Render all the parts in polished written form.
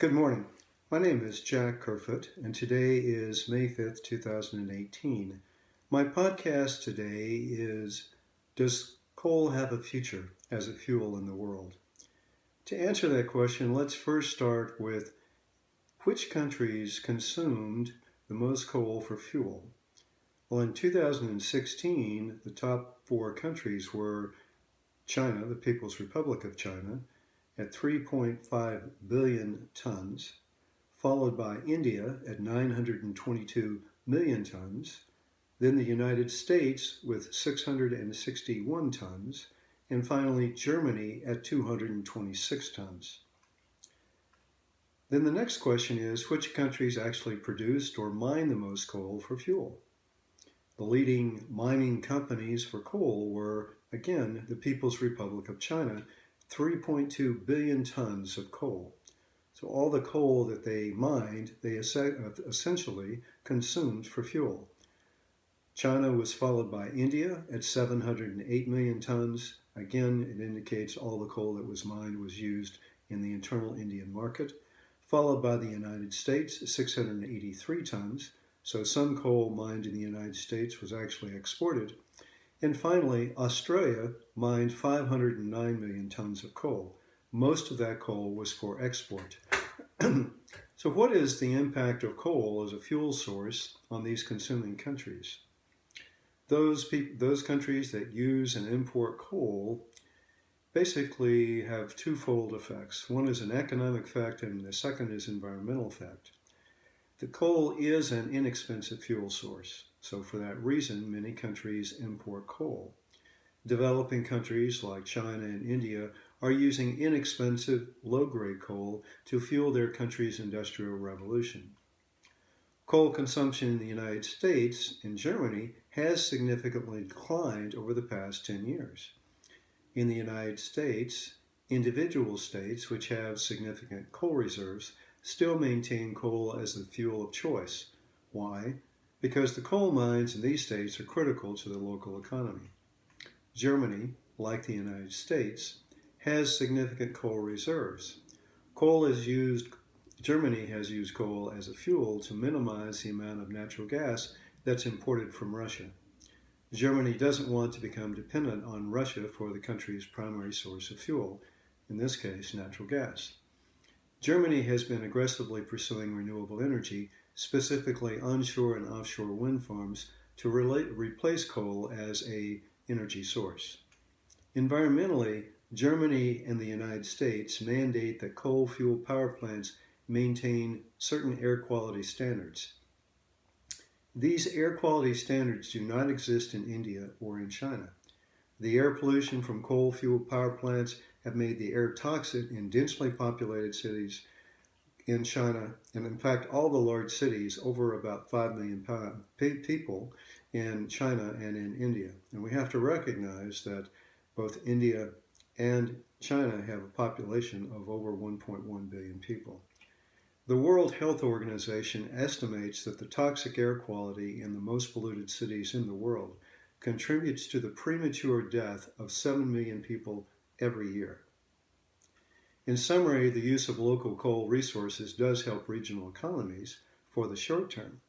Good morning. My name is Jack Kerfoot, and today is May 5th, 2018. My podcast today is Does coal have a future as a fuel in the world? To answer that question, let's first start with which countries consumed the most coal for fuel? Well, in 2016, the top four countries were China, the People's Republic of China, at 3.5 billion tons, followed by India at 922 million tons, then the United States with 661 tons, and finally Germany at 226 tons. Then the next question is, which countries actually produced or mined the most coal for fuel? The leading mining companies for coal were, again, the People's Republic of China, 3.2 billion tons of coal. So all the coal that they mined, they essentially consumed for fuel. China was followed by India at 708 million tons. Again, it indicates all the coal that was mined was used in the internal Indian market. Followed by the United States, 683 tons. So some coal mined in the United States was actually exported. And finally, Australia mined 509 million tons of coal. Most of that coal was for export. So what is the impact of coal as a fuel source on these consuming countries? Those countries that use and import coal basically have twofold effects. One is an economic effect and the second is environmental effect. The coal is an inexpensive fuel source, so for that reason many countries import coal. Developing countries like China and India are using inexpensive, low-grade coal to fuel their country's industrial revolution. Coal consumption in the United States and Germany has significantly declined over the past 10 years. In the United States, individual states which have significant coal reserves still maintain coal as the fuel of choice. Why? Because the coal mines in these states are critical to the local economy. Germany, like the United States, has significant coal reserves. Germany has used coal as a fuel to minimize the amount of natural gas that's imported from Russia. Germany doesn't want to become dependent on Russia for the country's primary source of fuel, in this case, natural gas. Germany has been aggressively pursuing renewable energy, specifically onshore and offshore wind farms, to replace coal as an energy source. Environmentally, Germany and the United States mandate that coal-fueled power plants maintain certain air quality standards. These air quality standards do not exist in India or in China. The air pollution from coal-fueled power plants have made the air toxic in densely populated cities in China, and in fact all the large cities, over about 5 million people in China and in India. And we have to recognize that both India and China have a population of over 1.1 billion people. The World Health Organization estimates that the toxic air quality in the most polluted cities in the world contributes to the premature death of 7 million people every year. In summary, the use of local coal resources does help regional economies for the short term.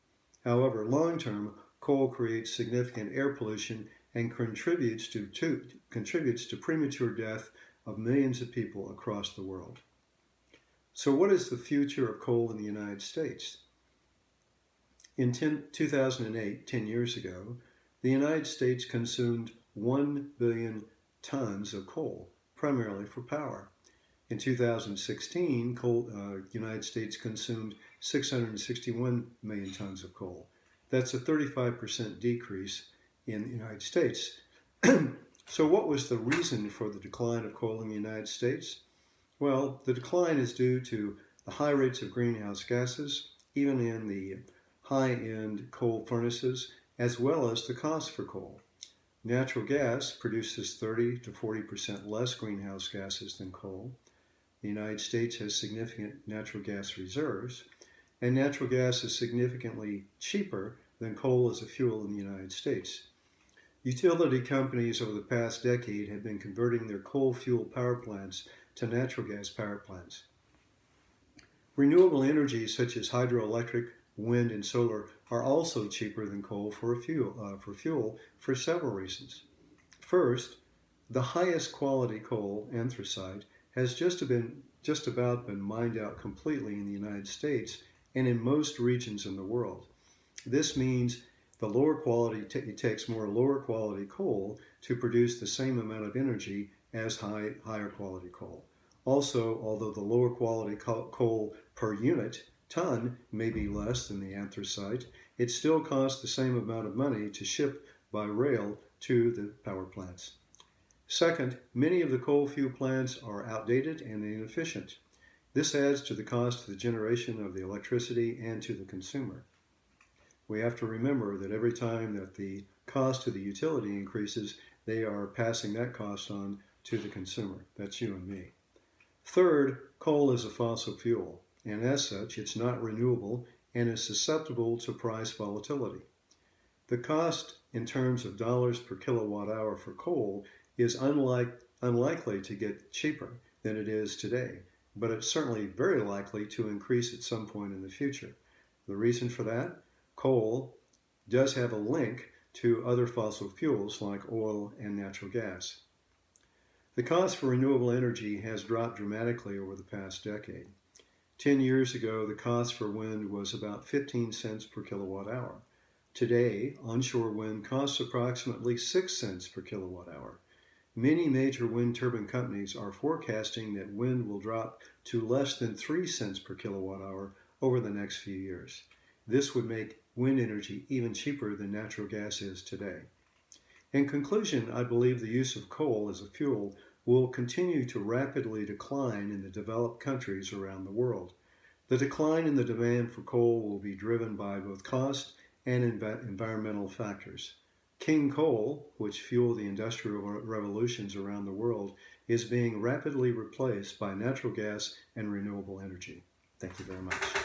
However, long term, coal creates significant air pollution and contributes to premature death of millions of people across the world. So what is the future of coal in the United States? In 2008, 10 years ago, the United States consumed 1 billion tons of coal, primarily for power. In 2016, United States consumed 661 million tons of coal. That's a 35% decrease in the United States. So what was the reason for the decline of coal in the United States? Well, the decline is due to the high rates of greenhouse gases, even in the high-end coal furnaces, as well as the cost for coal. Natural gas produces 30 to 40% less greenhouse gases than coal. The United States has significant natural gas reserves, and natural gas is significantly cheaper than coal as a fuel in the United States. Utility companies over the past decade have been converting their coal-fueled power plants to natural gas power plants. Renewable energies such as hydroelectric, wind, and solar are also cheaper than coal for fuel for several reasons. First, the highest quality coal, anthracite, has just about been mined out completely in the United States and in most regions in the world. This means it takes more lower quality coal to produce the same amount of energy as higher quality coal. Also, although the lower quality coal per unit ton may be less than the anthracite, it still costs the same amount of money to ship by rail to the power plants. Second, many of the coal fuel plants are outdated and inefficient. This adds to the cost of the generation of the electricity and to the consumer. We have to remember that every time that the cost of the utility increases, they are passing that cost on to the consumer. That's you and me. Third, coal is a fossil fuel, and as such, it's not renewable and is susceptible to price volatility. The cost in terms of dollars per kilowatt hour for coal is unlikely to get cheaper than it is today, but it's certainly very likely to increase at some point in the future. The reason for that? Coal does have a link to other fossil fuels like oil and natural gas. The cost for renewable energy has dropped dramatically over the past decade. 10 years ago, the cost for wind was about 15 cents per kilowatt hour. Today, onshore wind costs approximately 6 cents per kilowatt hour. Many major wind turbine companies are forecasting that wind will drop to less than 3 cents per kilowatt hour over the next few years. This would make wind energy even cheaper than natural gas is today. In conclusion, I believe the use of coal as a fuel will continue to rapidly decline in the developed countries around the world. The decline in the demand for coal will be driven by both cost and environmental factors. King coal, which fueled the industrial revolutions around the world, is being rapidly replaced by natural gas and renewable energy. Thank you very much.